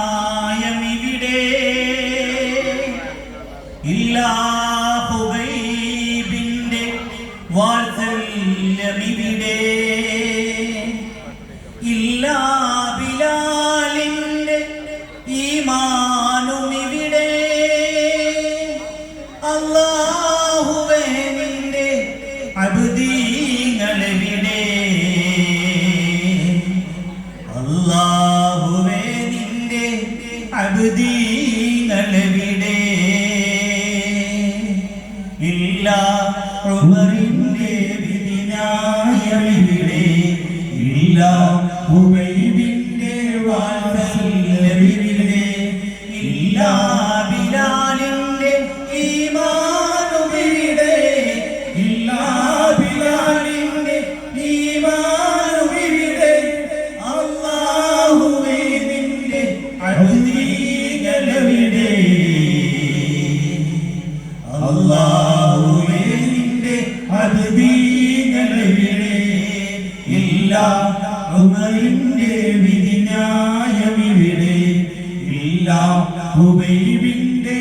വിധിന്യായമിവിടെ ഇല്ലാ ഹുബൈബിന്റെ വാത്സല്യമിവിടെ ഇല്ലാ ബിലാലിന്റെ ഈമാനുമിവിടെ അല്ലാഹുവേ നിന്റെ അബ്ദീങ്ങളെവിടെ അല്ലാഹുവേ നിന്റെ അബ്ദീങ്ങളെവിടെ ഇല്ലാ ഉമറിന്റെ വിധിന്യായമിവിടെ ഇല്ലാ ഹുബൈബിന്റെ വാത്സല്യമിവിടെ ഇല്ലാ ബിലാലിന്റെ ഈമാനുമിവിടെ ഇല്ലാ ബിലാലിന്റെ ഈമാനുമിവിടെ അല്ലാഹുവേ നിന്റെ അബ്ദീങ്ങളെവിടെ അല്ലാഹുവേ നിന്റെ അബ്ദീങ്ങളെവിടെ ഇല്ലാ ഉമറിന്റെ വിധിന്യായമിവിടെ ഇല്ലാ ഹുബൈബിന്റെ